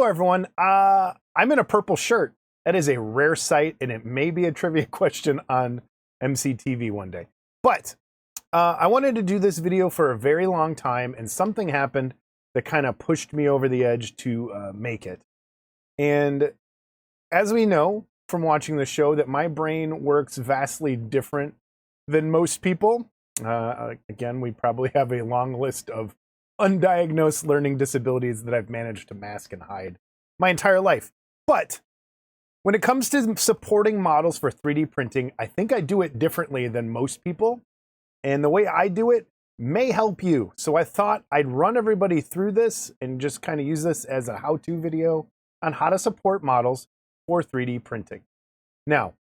everyone. I'm in a purple shirt. That is a rare sight, and it may be a trivia question on MCTV one day. But I wanted to do this video for a very long time, and something happened that kind of pushed me over the edge to make it. And as we know from watching the show, that my brain works vastly different than most people. Again, we probably have a long list of undiagnosed learning disabilities that I've managed to mask and hide my entire life. But when it comes to supporting models for 3D printing, I think I do it differently than most people. And the way I do it may help you. So I thought I'd run everybody through this and just kind of use this as a how-to video on how to support models for 3D printing. Now,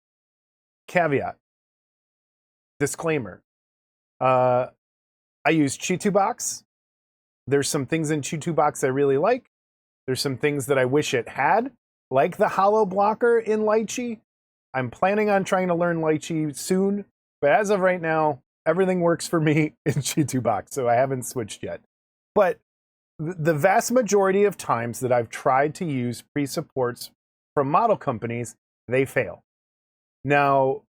caveat, disclaimer, I use Chitubox. There's some things in Chitubox I really like. There's some things that I wish it had, like the hollow blocker in Lychee. I'm planning on trying to learn Lychee soon, but as of right now, everything works for me in Chitubox, so I haven't switched yet. But the vast majority of times that I've tried to use pre-supports from model companies, they fail. Now,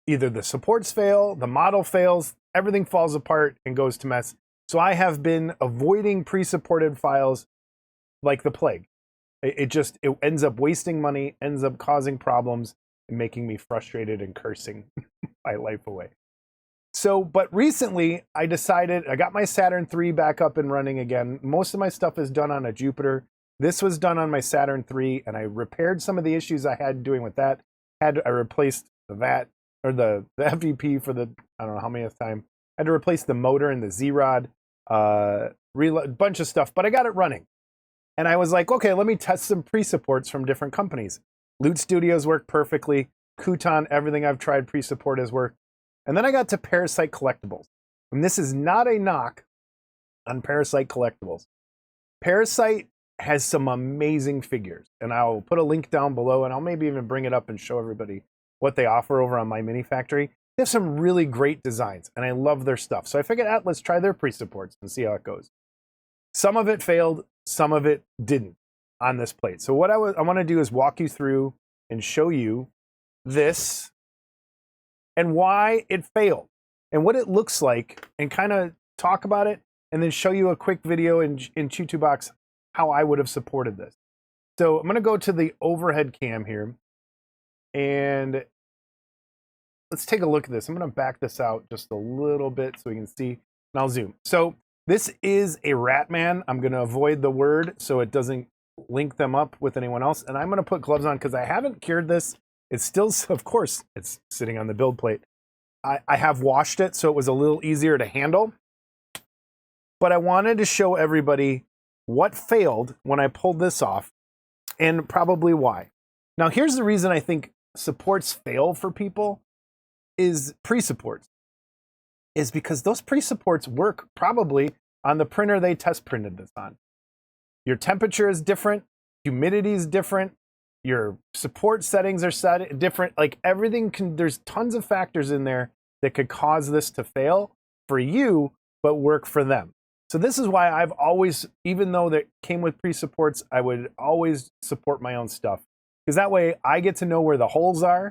either the supports fail, the model fails, everything falls apart and goes to mess. So I have been avoiding pre-supported files like the plague. It ends up wasting money, ends up causing problems, and making me frustrated and cursing my life away. So, but recently I decided, I got my Saturn III back up and running again. Most of my stuff is done on a Jupiter. This was done on my Saturn III, and I repaired some of the issues I had doing with that. I replaced the VAT, or the FEP for the, I don't know how many time. I had to replace the motor and the Z-Rod, bunch of stuff, but I got it running. And I was like, okay, let me test some pre-supports from different companies. Loot Studios work perfectly. Kuton, everything I've tried pre-support has worked. And then I got to Parasite Collectibles. And this is not a knock on Parasite Collectibles. Parasite has some amazing figures. And I'll put a link down below, and I'll maybe even bring it up and show everybody what they offer over on My Mini Factory. They have some really great designs, and I love their stuff. So I figured out, let's try their pre-supports and see how it goes. Some of it failed, some of it didn't on this plate. So what I want to do is walk you through and show you this and why it failed and what it looks like, and kind of talk about it, and then show you a quick video in Chitubox how I would have supported this. So I'm going to go to the overhead cam here, and let's take a look at this. I'm going to back this out just a little bit so we can see, and I'll zoom. So this is a Ratman. I'm going to avoid the word so it doesn't link them up with anyone else. And I'm going to put gloves on because I haven't cured this. It's still, of course, it's sitting on the build plate. I have washed it, so it was a little easier to handle. But I wanted to show everybody what failed when I pulled this off, and probably why. Now, here's the reason I think supports fail for people is pre-supports. Is because those pre-supports work probably on the printer they test printed this on. Your temperature is different, humidity is different, your support settings are set different, like everything there's tons of factors in there that could cause this to fail for you, but work for them. So this is why I've always, even though that came with pre-supports, I would always support my own stuff. Because that way I get to know where the holes are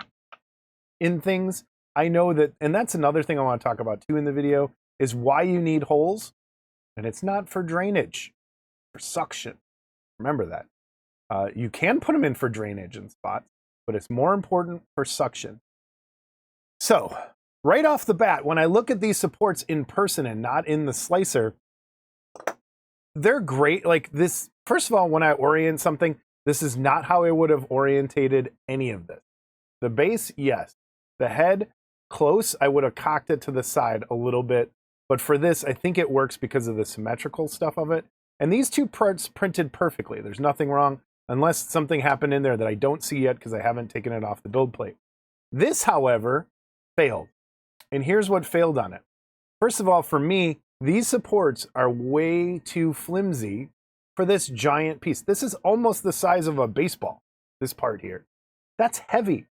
in things. I know that, and that's another thing I want to talk about too in the video, is why you need holes. And it's not for drainage, for suction. Remember that. You can put them in for drainage in spots, but it's more important for suction. So, right off the bat, when I look at these supports in person and not in the slicer, they're great. Like this, first of all, when I orient something, this is not how I would have orientated any of this. The base, yes. The head, close, I would have cocked it to the side a little bit. But for this, I think it works because of the symmetrical stuff of it. And these two parts printed perfectly. There's nothing wrong, unless something happened in there that I don't see yet because I haven't taken it off the build plate. This, however, failed. And here's what failed on it. First of all, for me, these supports are way too flimsy for this giant piece. This is almost the size of a baseball, this part here. That's heavy.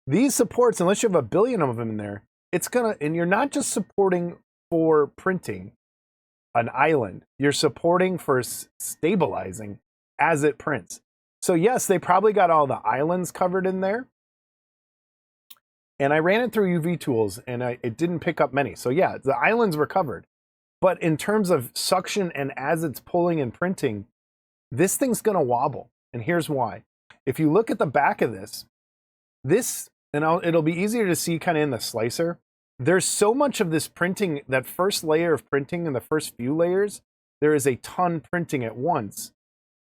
These supports, unless you have a billion of them in there, it's gonna, and you're not just supporting for printing an island, you're supporting for stabilizing as it prints. So yes, they probably got all the islands covered in there. And I ran it through UV tools and it didn't pick up many. So yeah, the islands were covered. But in terms of suction and as it's pulling and printing, this thing's gonna wobble. And here's why. If you look at the back of this, it'll be easier to see kind of in the slicer. There's so much of this printing, that first layer of printing in the first few layers, there is a ton printing at once.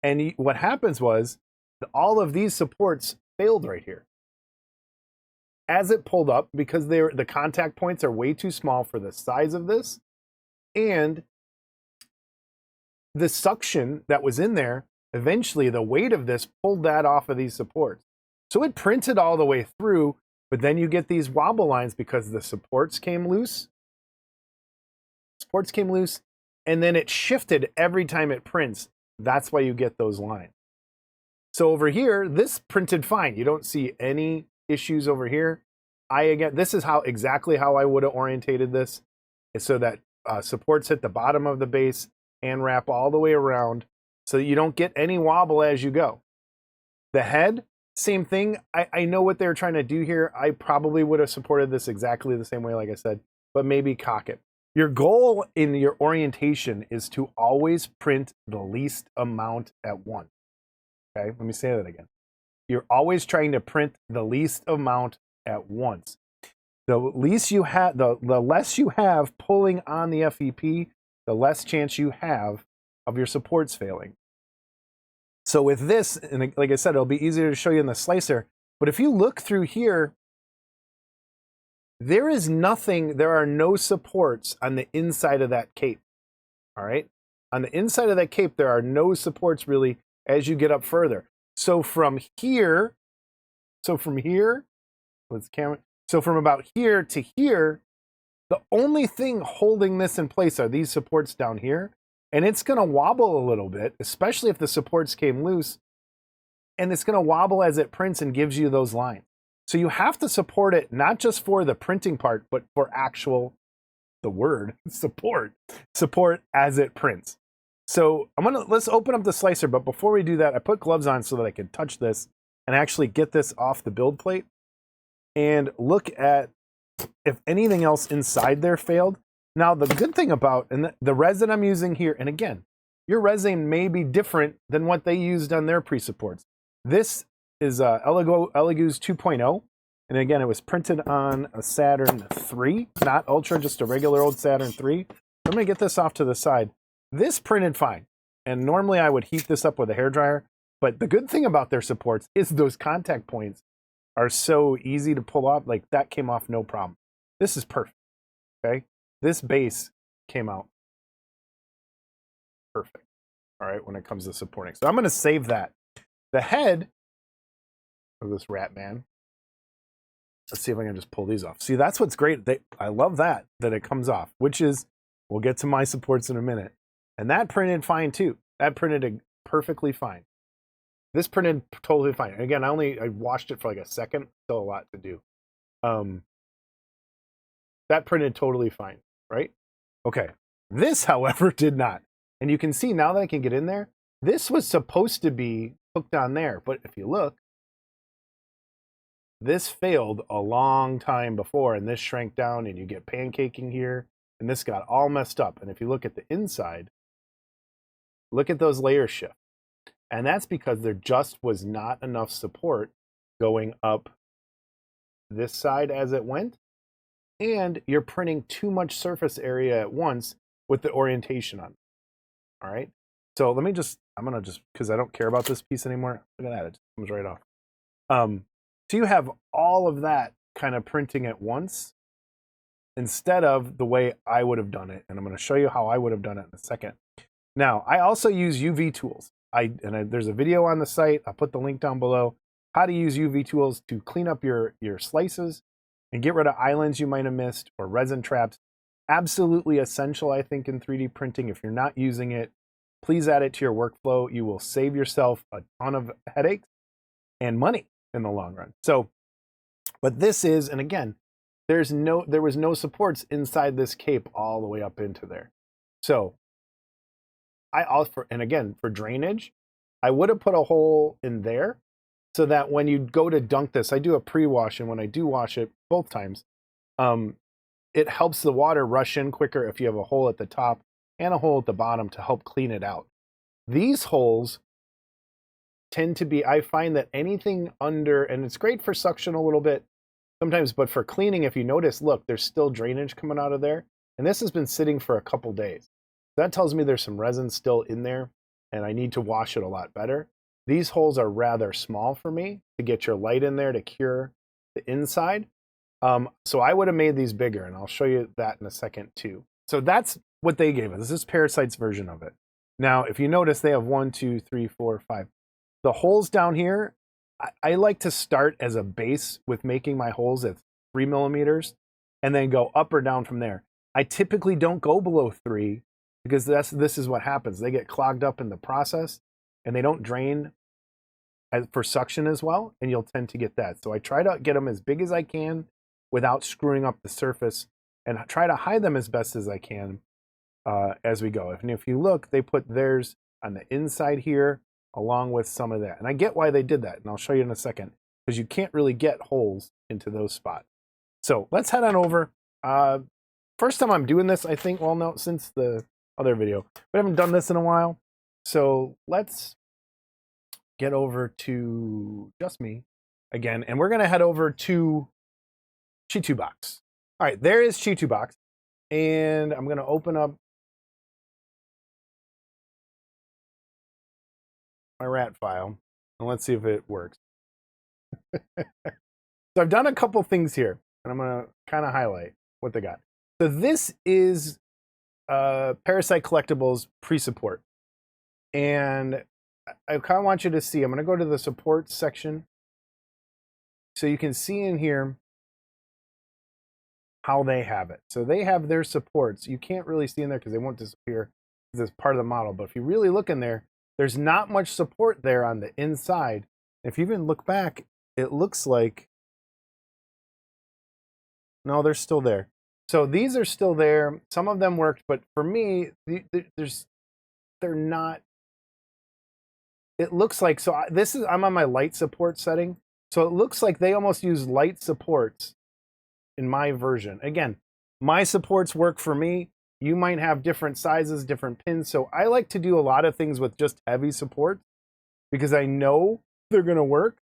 And what happens was all of these supports failed right here. As it pulled up, because the contact points are way too small for the size of this, and the suction that was in there, eventually the weight of this pulled that off of these supports. So it printed all the way through, but then you get these wobble lines because the supports came loose. And then it shifted every time it prints. That's why you get those lines. So over here, this printed fine. You don't see any issues over here. This is exactly how I would have orientated this, is so that supports hit the bottom of the base and wrap all the way around so that you don't get any wobble as you go. The head, same thing. I know what they're trying to do here. I probably would have supported this exactly the same way, like I said, but maybe cock it. Your goal in your orientation is to always print the least amount at once. Okay, let me say that again. You're always trying to print the least amount at once. The less you have pulling on the FEP, the less chance you have of your supports failing. So with this, and like I said, it'll be easier to show you in the slicer, but if you look through here, there are no supports on the inside of that cape. All right, on the inside of that cape, there are no supports really as you get up further. So from about here to here, the only thing holding this in place are these supports down here, and it's gonna wobble a little bit, especially if the supports came loose, and it's gonna wobble as it prints and gives you those lines. So you have to support it, not just for the printing part, but for support as it prints. So let's open up the slicer, but before we do that, I put gloves on so that I can touch this and actually get this off the build plate and look at if anything else inside there failed. Now, the good thing about, and the resin I'm using here, and again, your resin may be different than what they used on their pre-supports. This is Elegoo's 2.0. And again, it was printed on a Saturn 3, not Ultra, just a regular old Saturn 3. I'm gonna get this off to the side. This printed fine. And normally I would heat this up with a hairdryer, but the good thing about their supports is those contact points are so easy to pull off. Like that came off no problem. This is perfect, okay? This base came out perfect, all right, when it comes to supporting. So I'm gonna save that. The head of this rat man, let's see if I can just pull these off. See, that's what's great. I love that it comes off, which is, we'll get to my supports in a minute. And that printed fine too. That printed perfectly fine. This printed totally fine. And again, I washed it for like a second, still a lot to do. That printed totally fine, right? Okay, this, however, did not. And you can see now that I can get in there, this was supposed to be hooked on there. But if you look, this failed a long time before, and this shrank down, and you get pancaking here, and this got all messed up. And if you look at the inside, look at those layer shifts. And that's because there just was not enough support going up this side as it went, and you're printing too much surface area at once with the orientation on. All right, so I'm gonna just, because I don't care about this piece anymore. Look at that, it just comes right off. So you have all of that kind of printing at once instead of the way I would have done it. And I'm going to show you how I would have done it in a second. Now, I also use UV tools. There's a video on the site. I'll put the link down below. How to use UV tools to clean up your slices and get rid of islands you might have missed or resin traps. Absolutely essential, I think, in 3D printing. If you're not using it, please add it to your workflow. You will save yourself a ton of headaches and money in the long run. So, but this is, and again, there was no supports inside this cape all the way up into there. So and again, for drainage, I would have put a hole in there so that when you go to dunk this, I do a pre-wash, and when I do wash it both times, it helps the water rush in quicker if you have a hole at the top and a hole at the bottom to help clean it out. These holes tend to be, I find that anything under, and it's great for suction a little bit sometimes, but for cleaning, if you notice, look, there's still drainage coming out of there. And this has been sitting for a couple days. That tells me there's some resin still in there and I need to wash it a lot better. These holes are rather small for me to get your light in there to cure the inside. So I would have made these bigger, and I'll show you that in a second too. So that's what they gave us. This is Parasite's version of it. Now, if you notice, they have 1, 2, 3, 4, 5. The holes down here, I like to start as a base with making my holes at 3 millimeters and then go up or down from there. I typically don't go below 3 because this is what happens. They get clogged up in the process and they don't drain for suction as well, and you'll tend to get that. So I try to get them as big as I can without screwing up the surface, and try to hide them as best as I can as we go. And if you look, they put theirs on the inside here along with some of that. And I get why they did that, and I'll show you in a second, because you can't really get holes into those spots. So let's head on over. First time I'm doing this, I think, well, no, since the other video. We haven't done this in a while. So let's get over to just me again, and we're going to head over to Chitubox. All right, there is Chitubox, and I'm going to open up my rat file, and let's see if it works. So I've done a couple things here, and I'm going to kind of highlight what they got. So this is Parasite Collectibles pre-support, and I kind of want you to see, I'm going to go to the support section so you can see in here how they have it. So they have their supports. You can't really see in there because they won't disappear because it's part of the model. But if you really look in there, there's not much support there on the inside. If you even look back, it looks like, no, they're still there. So these are still there. Some of them worked, but for me, they're not. It looks like, so I'm on my light support setting. So it looks like they almost use light supports in my version. Again, my supports work for me. You might have different sizes, different pins. So I like to do a lot of things with just heavy support because I know they're going to work.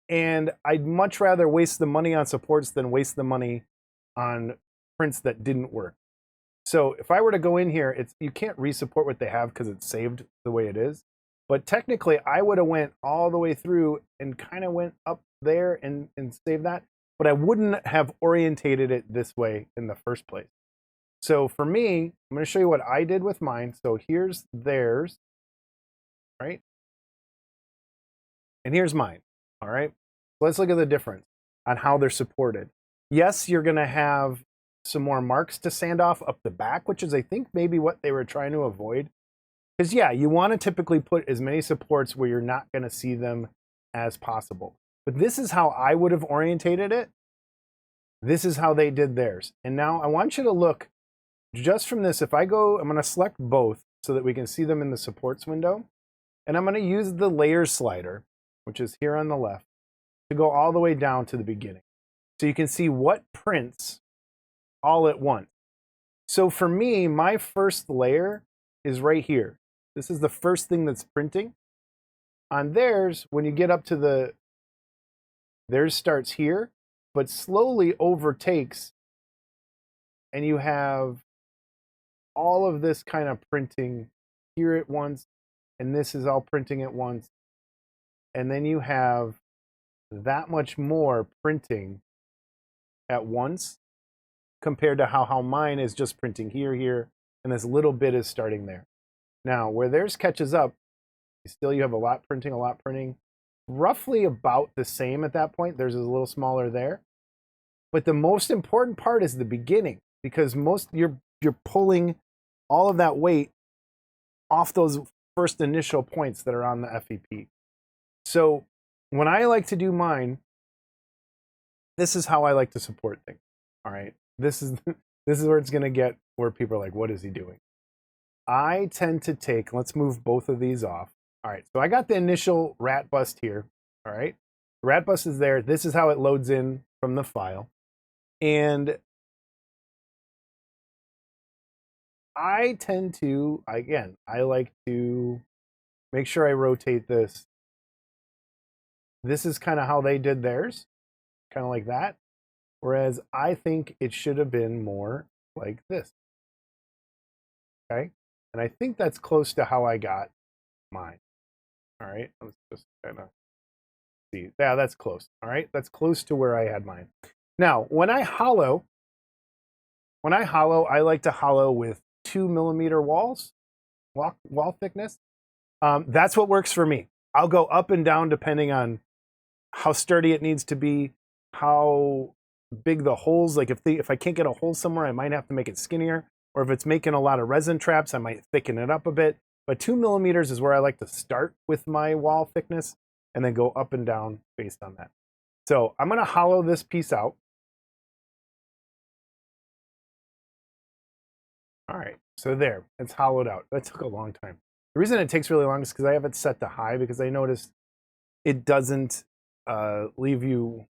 And I'd much rather waste the money on supports than waste the money on prints that didn't work. So if I were to go in here, you can't re-support what they have because it's saved the way it is. But technically, I would have went all the way through and kind of went up there and saved that. But I wouldn't have orientated it this way in the first place. So for me, I'm going to show you what I did with mine. So here's theirs, right? And here's mine, all right? So let's look at the difference on how they're supported. Yes, you're going to have some more marks to sand off up the back, which is, I think, maybe what they were trying to avoid. Because, yeah, you want to typically put as many supports where you're not going to see them as possible. But this is how I would have orientated it. This is how they did theirs. And now I want you to look just from this. If I go, I'm going to select both so that we can see them in the supports window. And I'm going to use the layers slider, which is here on the left, to go all the way down to the beginning. So you can see what prints all at once. So for me, my first layer is right here. This is the first thing that's printing. On theirs, when you get up to theirs starts here, but slowly overtakes, and you have all of this kind of printing here at once, and this is all printing at once, and then you have that much more printing at once compared to how mine is just printing here, and this little bit is starting there. Now, where theirs catches up, you have a lot printing, roughly about the same at that point. Theirs is a little smaller there. But the most important part is the beginning, because you're pulling all of that weight off those first initial points that are on the FEP. So when I like to do mine, this is how I like to support things. All right. This is where it's going to get where people are like, what is he doing? I tend to take, let's move both of these off. All right, so I got the initial rat bust here. All right, the rat bust is there. This is how it loads in from the file. And I tend to, again, I like to make sure I rotate this. This is kind of how they did theirs, kind of like that. Whereas I think it should have been more like this. Okay, and I think that's close to how I got mine. All right, let's just kind of see. Yeah, that's close. All right, that's close to where I had mine. Now, when I hollow, I like to hollow with 2mm walls, wall thickness. That's what works for me. I'll go up and down depending on how sturdy it needs to be, how big the holes. Like if I can't get a hole somewhere, I might have to make it skinnier. Or if it's making a lot of resin traps, I might thicken it up a bit. But 2mm is where I like to start with my wall thickness and then go up and down based on that. So I'm going to hollow this piece out. All right, so there, it's hollowed out. That took a long time. The reason it takes really long is because I have it set to high, because I noticed it doesn't leave you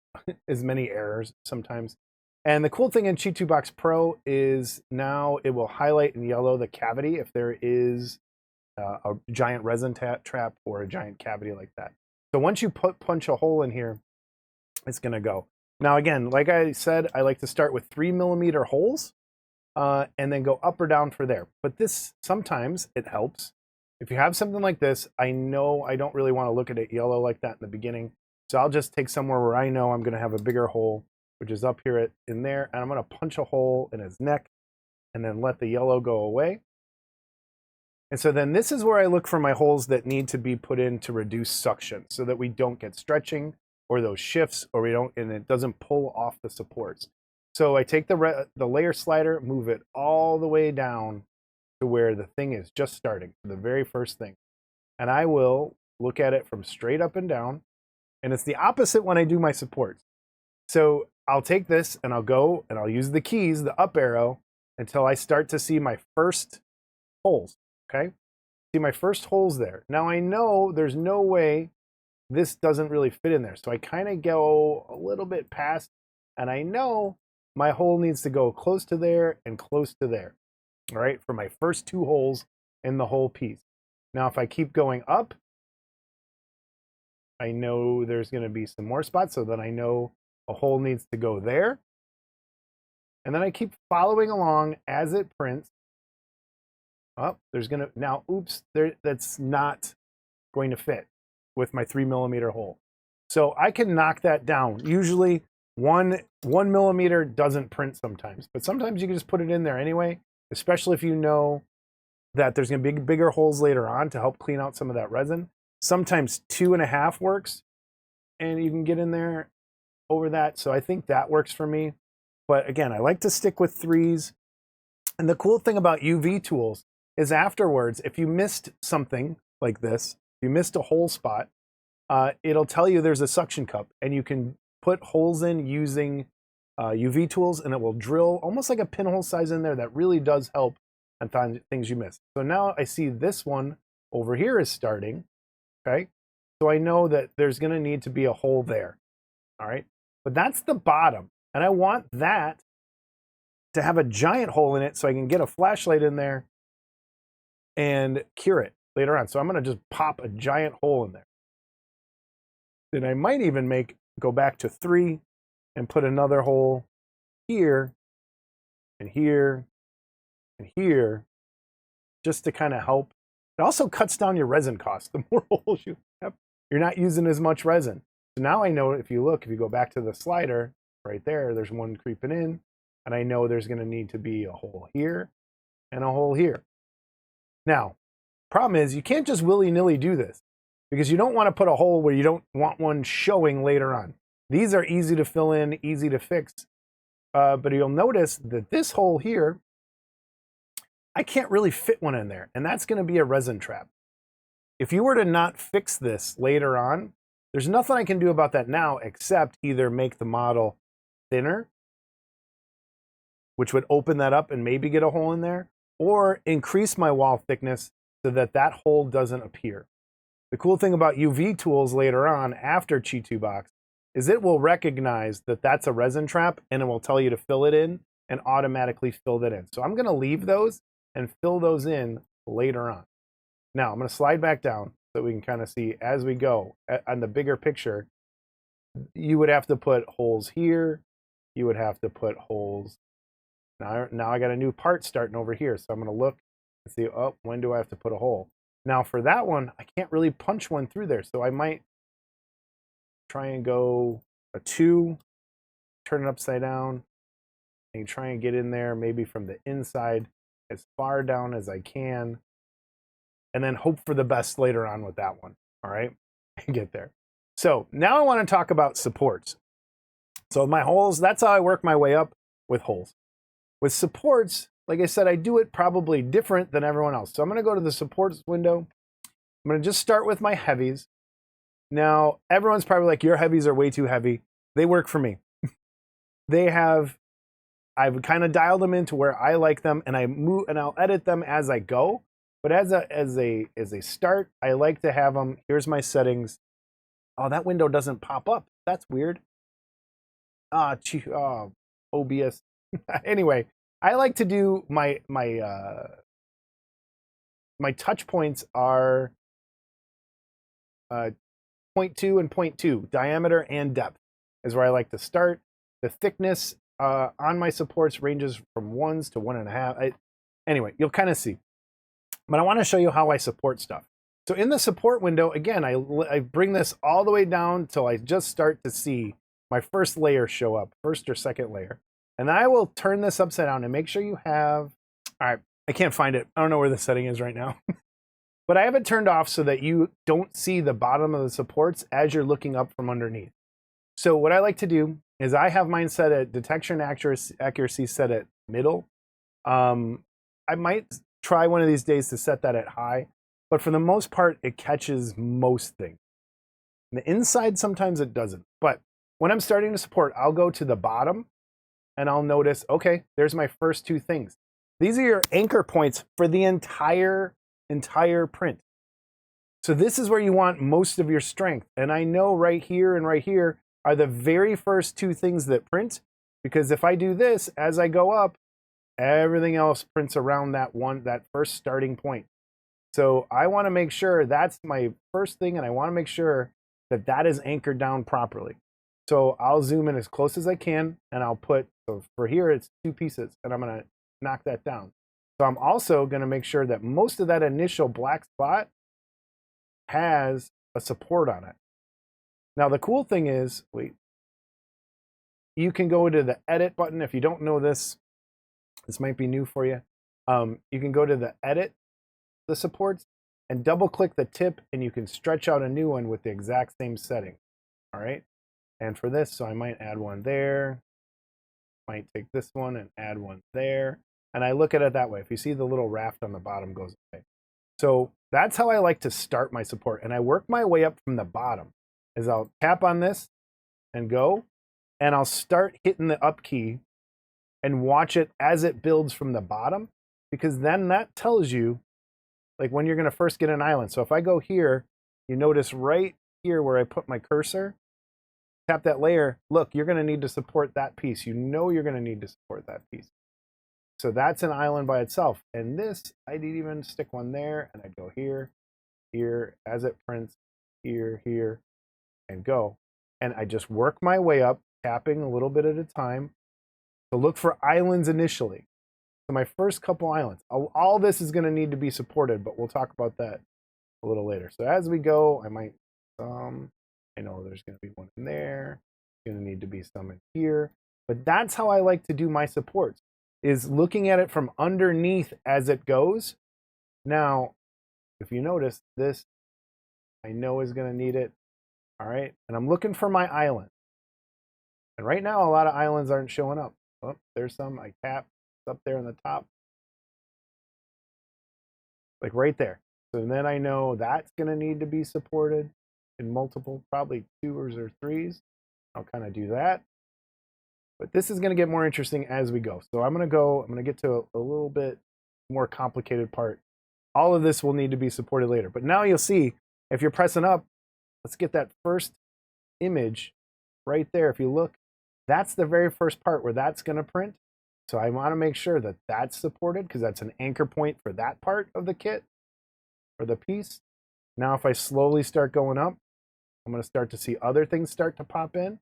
as many errors sometimes. And the cool thing in Chitubox Pro is now it will highlight in yellow the cavity if there is a giant resin trap or a giant cavity like that. So once you punch a hole in here, it's going to go. Now again, like I said, I like to start with 3mm holes and then go up or down for there. But this, sometimes it helps. If you have something like this, I know I don't really want to look at it yellow like that in the beginning. So I'll just take somewhere where I know I'm going to have a bigger hole, which is up here in there. And I'm going to punch a hole in his neck and then let the yellow go away. And so then this is where I look for my holes that need to be put in to reduce suction so that we don't get stretching or those shifts, or and it doesn't pull off the supports. So I take the layer slider, move it all the way down to where the thing is just starting, the very first thing. And I will look at it from straight up and down. And it's the opposite when I do my supports. So I'll take this and I'll go and I'll use the keys, the up arrow, until I start to see my first holes, okay? See my first holes there. Now I know there's no way this doesn't really fit in there. So I kind of go a little bit past, and I know my hole needs to go close to there and close to there, all right, for my first two holes in the whole piece. Now, if I keep going up, I know there's going to be some more spots, so then I know a hole needs to go there. And then I keep following along as it prints. Oh, there's going to, now, oops, that's not going to fit with my 3mm hole. So I can knock that down. Usually 1mm doesn't print sometimes, but sometimes you can just put it in there anyway, especially if you know that there's going to be bigger holes later on to help clean out some of that resin. Sometimes 2.5 works, and you can get in there over that. So I think that works for me. But again, I like to stick with 3s. And the cool thing about UV tools is afterwards, if you missed something like this, if you missed a hole spot, it'll tell you there's a suction cup, and you can put holes in using UV tools, and it will drill almost like a pinhole size in there. That really does help on things you missed. So now I see this one over here is starting, okay? So I know that there's gonna need to be a hole there, all right? But that's the bottom, and I want that to have a giant hole in it so I can get a flashlight in there and cure it later on. So I'm gonna just pop a giant hole in there. Then I might even go back to 3 and put another hole here and here and here, just to kind of help. It also cuts down your resin cost. The more holes you have, you're not using as much resin. So now I know, if you go back to the slider right there, there's one creeping in, and I know there's going to need to be a hole here and a hole here. Now, problem is you can't just willy-nilly do this, because you don't want to put a hole where you don't want one showing later on. These are easy to fill in, easy to fix, but you'll notice that this hole here, I can't really fit one in there, and that's going to be a resin trap. If you were to not fix this later on, there's nothing I can do about that now except either make the model thinner, which would open that up and maybe get a hole in there, or increase my wall thickness so that that hole doesn't appear. The cool thing about UV tools later on after Chitubox is it will recognize that that's a resin trap and it will tell you to fill it in and automatically fill that in. So I'm going to leave those and fill those in later on. Now I'm going to slide back down so we can kind of see as we go on the bigger picture. You would have to put holes here. You would have to put holes. Now I got a new part starting over here. So I'm going to look and see, oh, when do I have to put a hole? Now for that one, I can't really punch one through there. So I might try and go a 2, turn it upside down, and try and get in there maybe from the inside as far down as I can, and then hope for the best later on with that one. All right, and get there. So now I want to talk about supports. So my holes, that's how I work my way up with holes. With supports, like I said, I do it probably different than everyone else. So I'm going to go to the supports window. I'm going to just start with my heavies. Now, everyone's probably like, your heavies are way too heavy. They work for me. I've kind of dialed them into where I like them, and I'll edit them as I go. But as a start, I like to have them. Here's my settings. Oh, that window doesn't pop up. That's weird. OBS. Anyway, I like to do my touch points are 0.2 and 0.2, diameter and depth is where I like to start. The thickness on my supports ranges from 1s to 1.5. Anyway, you'll kind of see. But I want to show you how I support stuff. So in the support window, again, I bring this all the way down till I just start to see my first layer show up, first or second layer. And I will turn this upside down and make sure you have, all right, I can't find it. I don't know where the setting is right now. But I have it turned off so that you don't see the bottom of the supports as you're looking up from underneath. So what I like to do is I have mine set at detection accuracy set at middle. I might try one of these days to set that at high, but for the most part, it catches most things. The inside, sometimes it doesn't. But when I'm starting to support, I'll go to the bottom and I'll notice, okay, there's my first 2 things. These are your anchor points for the entire print. So this is where you want most of your strength. And I know right here and right here are the very first 2 things that print, because if I do this, as I go up, everything else prints around that first starting point. So I want to make sure that's my first thing, and I want to make sure that that is anchored down properly. So I'll zoom in as close as I can, and I'll put, so for here it's 2 pieces, and I'm going to knock that down. So I'm also going to make sure that most of that initial black spot has a support on it. Now the cool thing is, you can go to the edit button. If you don't know this, this might be new for you. You can go to the edit, the supports, and double click the tip, and you can stretch out a new one with the exact same setting. All right. And for this, so I might add one there, might take this one and add one there. And I look at it that way. If you see the little raft on the bottom goes away. So that's how I like to start my support. And I work my way up from the bottom. Is I'll tap on this and go, and I'll start hitting the up key and watch it as it builds from the bottom, because then that tells you like when you're going to first get an island. So if I go here, you notice right here where I put my cursor, tap that layer, look, you're going to need to support that piece. You know you're going to need to support that piece. So that's an island by itself. And this, I'd even stick one there, and I'd go here, here, as it prints, here, here, and go. And I just work my way up, tapping a little bit at a time to look for islands initially. So my first couple islands, all this is going to need to be supported, but we'll talk about that a little later. So as we go, I might, I know there's going to be one in there. There's going to need to be some in here. But that's how I like to do my supports, is looking at it from underneath as it goes. Now, if you notice, this I know is going to need it. All right. And I'm looking for my island. And right now, a lot of islands aren't showing up. Oh, there's some. I tap. It's up there on the top. Like right there. So then I know that's going to need to be supported in multiple, probably 2s or 3s. I'll kind of do that. But this is going to get more interesting as we go. So I'm going to get to a little bit more complicated part. All of this will need to be supported later. But now you'll see If you're pressing up, let's get that first image right there. If you look, that's the very first part where that's going to print. So I want to make sure that that's supported because that's an anchor point for that part of the kit or the piece. Now, if I slowly start going up, I'm going to start to see other things start to pop in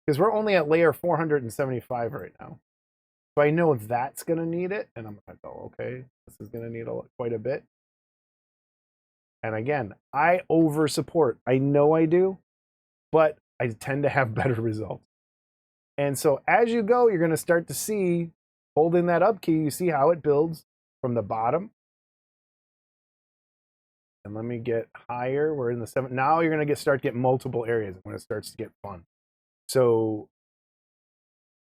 because we're only at layer 475 right now. So I know that's going to need it. And I'm going to go, okay, this is going to need quite a bit. And again, I over support. I know I do, but I tend to have better results. And so as you go, you're going to start to see, holding that up key, you see how it builds from the bottom. And let me get higher. We're in the 7. Now you're going to start getting multiple areas when it starts to get fun. So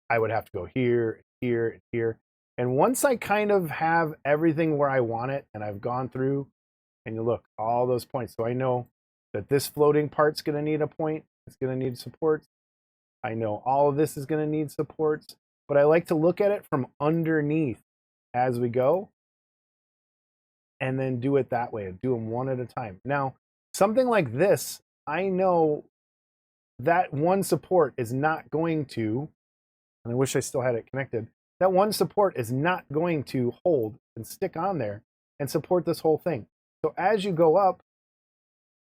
I would have to go here, here, here. And once I kind of have everything where I want it, and I've gone through, and you look, all those points. So I know that this floating part's going to need a point. It's going to need supports. I know all of this is going to need supports, but I like to look at it from underneath as we go and then do it that way and do them one at a time. Now, something like this, I know that one support is not going to, and I wish I still had it connected, that one support is not going to hold and stick on there and support this whole thing. So as you go up,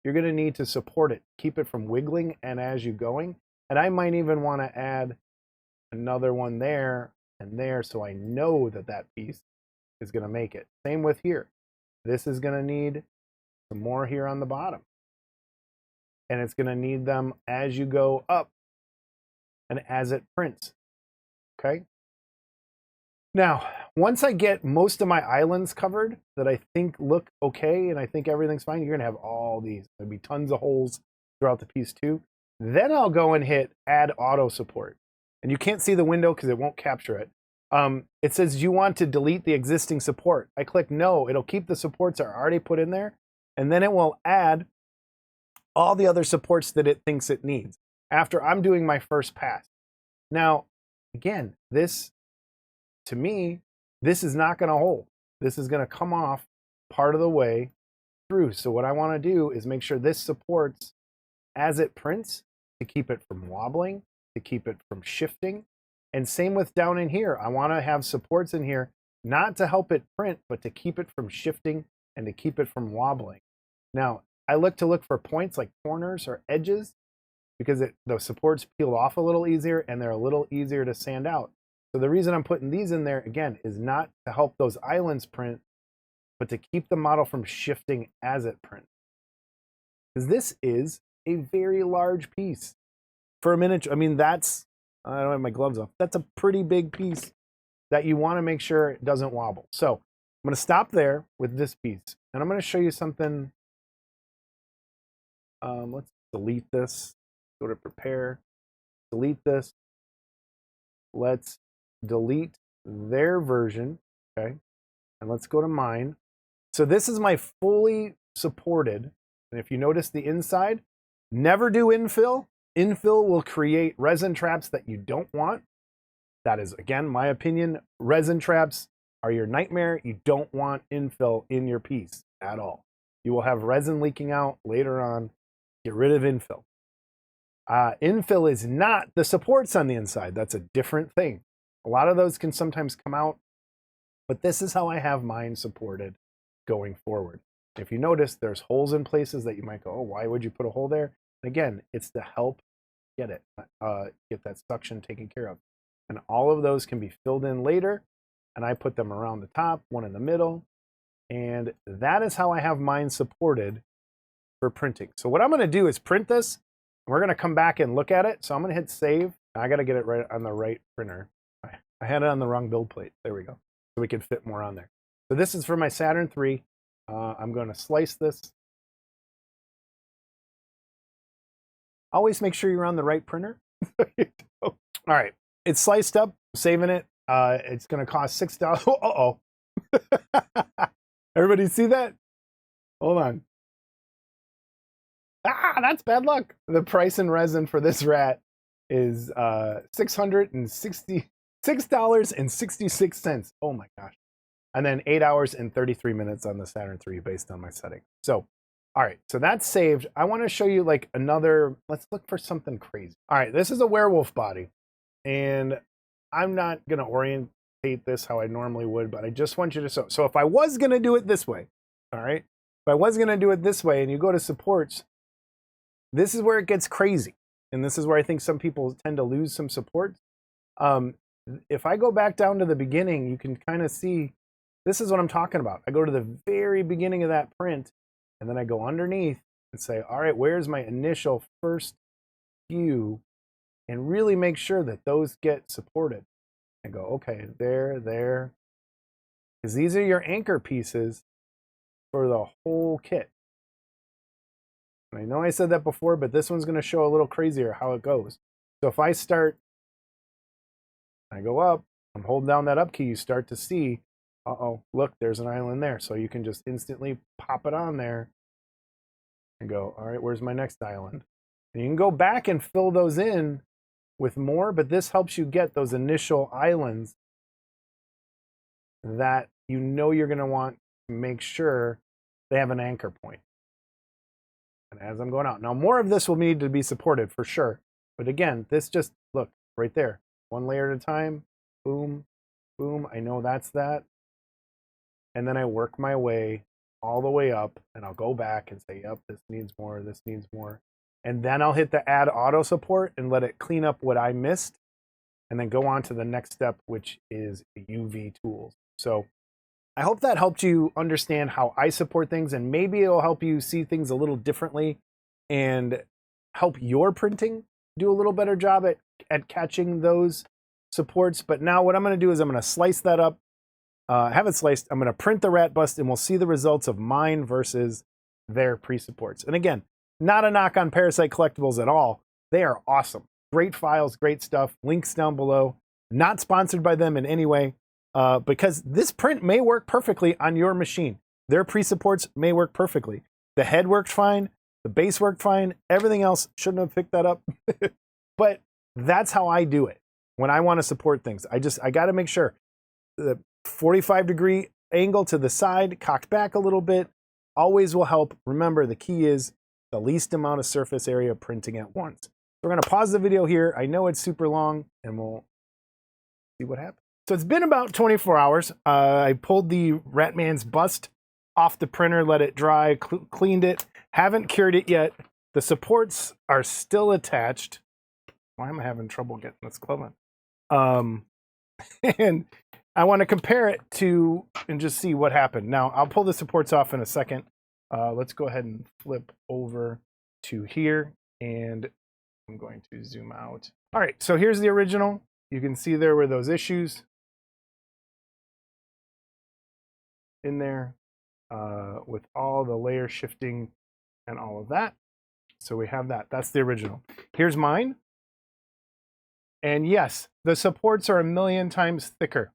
you're going to need to support it, keep it from wiggling and as you're going. And I might even want to add another one there and there so I know that that piece is going to make it. Same with here. This is going to need some more here on the bottom. And it's going to need them as you go up and as it prints. Okay? Now, once I get most of my islands covered that I think look okay and I think everything's fine, you're going to have all these. There'll be tons of holes throughout the piece too. Then I'll go and hit add auto support. And you can't see the window because it won't capture it. It says you want to delete the existing support. I click no. It'll keep the supports that are already put in there. And then it will add all the other supports that it thinks it needs after I'm doing my first pass. Now, again, this, to me, this is not going to hold. This is going to come off part of the way through. So what I want to do is make sure this supports as it prints to keep it from wobbling, to keep it from shifting. And same with down in here. I want to have supports in here, not to help it print, but to keep it from shifting and to keep it from wobbling. Now, I look for points like corners or edges because the supports peel off a little easier and they're a little easier to sand out. So the reason I'm putting these in there, again, is not to help those islands print, but to keep the model from shifting as it prints. Because this is a very large piece. For a miniature, I mean, that's, I don't have my gloves off. That's a pretty big piece that you want to make sure it doesn't wobble. So I'm going to stop there with this piece. And I'm going to show you something. Let's delete this. Go to prepare. Delete this. Let's delete their version. Okay. And let's go to mine. So this is my fully supported. And if you notice the inside, never do infill. Infill will create resin traps that you don't want. That is, again, my opinion. Resin traps are your nightmare. You don't want infill in your piece at all. You will have resin leaking out later on. Get rid of infill. Infill is not the supports on the inside. That's a different thing. A lot of those can sometimes come out, but this is how I have mine supported going forward. If you notice, there's holes in places that you might go, oh, why would you put a hole there? Again, it's to help get that suction taken care of. And all of those can be filled in later. And I put them around the top, one in the middle. And that is how I have mine supported for printing. So what I'm going to do is print this. And we're going to come back and look at it. So I'm going to hit save. I got to get it right on the right printer. I had it on the wrong build plate. There we go. So we can fit more on there. So this is for my Saturn III. I'm going to slice this. Always make sure you're on the right printer. All right, it's sliced up. I'm saving it. It's going to cost $6. Uh-oh. Everybody see that? Hold on. Ah, that's bad luck. The price in resin for this rat is $666.66. Oh my gosh. And then 8 hours and 33 minutes on the Saturn III based on my setting. So All right, so that's saved. I want to show you like another, let's look for something crazy. All right, this is a werewolf body, and I'm not going to orientate this how I normally would, but I just want you to show. So if I was going to do it this way, all right, if I was going to do it this way and you go to supports, this is where it gets crazy. And this is where I think some people tend to lose some support. If I go back down to the beginning, you can kind of see, this is what I'm talking about. I go to the very beginning of that print, and then I go underneath and say, all right, where's my initial first few? And really make sure that those get supported. I go, okay, there. Because these are your anchor pieces for the whole kit. And I know I said that before, but this one's going to show a little crazier how it goes. So if I start, I go up, I'm holding down that up key, you start to see, uh-oh, look, there's an island there. So you can just instantly pop it on there and go, all right, where's my next island? And you can go back and fill those in with more, but this helps you get those initial islands that you know you're going to want to make sure they have an anchor point. And as I'm going out, now more of this will need to be supported for sure. But again, this just, look, right there, one layer at a time, boom, boom, I know that's that. And then I work my way all the way up, and I'll go back and say, yep, this needs more, this needs more. And then I'll hit the add auto support and let it clean up what I missed, and then go on to the next step, which is UV tools. So I hope that helped you understand how I support things, and maybe it'll help you see things a little differently and help your printing do a little better job at catching those supports. But now what I'm going to do is I'm going to slice that up, have it sliced. I'm going to print the rat bust, and we'll see the results of mine versus their pre-supports. And again, not a knock on Parasite Collectibles at all. They are awesome. Great files, great stuff. Links down below. Not sponsored by them in any way, because this print may work perfectly on your machine. Their pre-supports may work perfectly. The head worked fine. The base worked fine. Everything else shouldn't have picked that up. But that's how I do it when I want to support things. I got to make sure the 45-degree angle to the side, cocked back a little bit, always will help. Remember, the key is the least amount of surface area printing at once. We're going to pause the video here. I know it's super long, and we'll see what happens. So it's been about 24 hours. I pulled the Ratman's bust off the printer, let it dry, cleaned it. Haven't cured it yet. The supports are still attached. Why am I having trouble getting this glove on? And I want to compare it to and just see what happened. Now, I'll pull the supports off in a second. Let's go ahead and flip over to here, and I'm going to zoom out. All right, so here's the original. You can see there were those issues in there with all the layer shifting and all of that. So we have that. That's the original. Here's mine. And yes, the supports are 1,000,000 times thicker.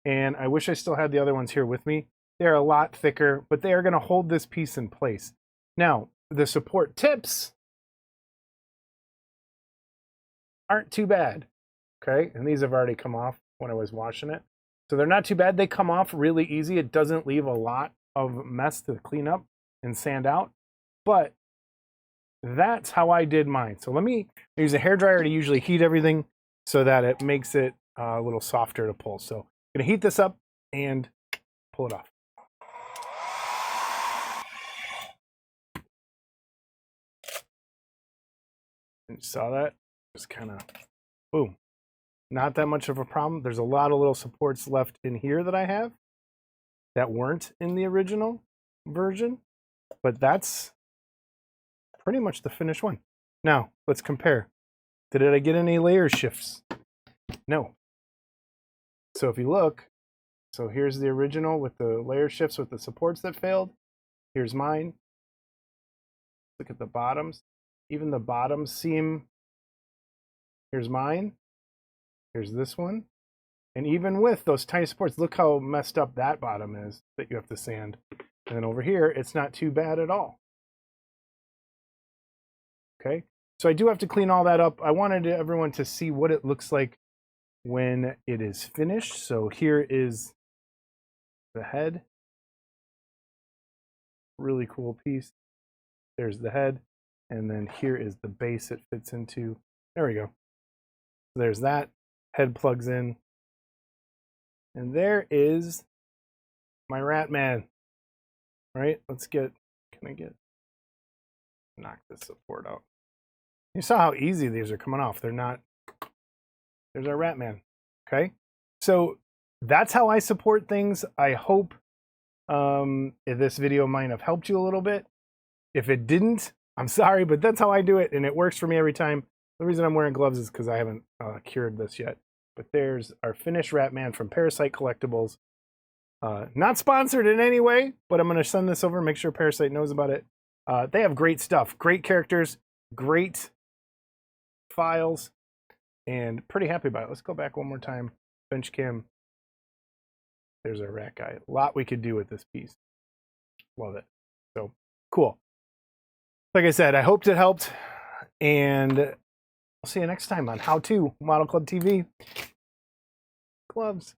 And I wish I still had the other ones here with me. They're a lot thicker, but they are going to hold this piece in place. Now, the support tips aren't too bad, okay? And these have already come off when I was washing it. So they're not too bad. They come off really easy. It doesn't leave a lot of mess to clean up and sand out. But that's how I did mine. So let me use a hairdryer to usually heat everything so that it makes it a little softer to pull. So I'm going to heat this up and pull it off. And you saw that? Just kind of, boom. Not that much of a problem. There's a lot of little supports left in here that I have that weren't in the original version, but that's pretty much the finished one. Now, let's compare. Did I get any layer shifts? No. So if you look, so here's the original with the layer shifts with the supports that failed. Here's mine. Look at the bottoms. Even the bottoms seem, here's mine. Here's this one. And even with those tiny supports, look how messed up that bottom is that you have to sand. And then over here, it's not too bad at all. Okay, so I do have to clean all that up. I wanted everyone to see what it looks like when it is finished. So here is the head. Really cool piece. There's the head. And then here is the base it fits into. There we go. There's that. Head plugs in. And there is my Rat Man. Right? Let's get, can I get, knock this support out. You saw how easy these are coming off. They're not, there's our Rat Man. Okay? So that's how I support things. I hope this video might have helped you a little bit. If it didn't, I'm sorry, but that's how I do it, and it works for me every time. The reason I'm wearing gloves is because I haven't cured this yet. But there's our finished Rat Man from Parasite Collectibles. Not sponsored in any way, but I'm going to send this over, make sure Parasite knows about it. They have great stuff, great characters, great files, and pretty happy about it. Let's go back one more time. Bench cam. There's our rat guy. A lot we could do with this piece. Love it. So, cool. Like I said, I hoped it helped, and I'll see you next time on How To Model Club TV. Gloves.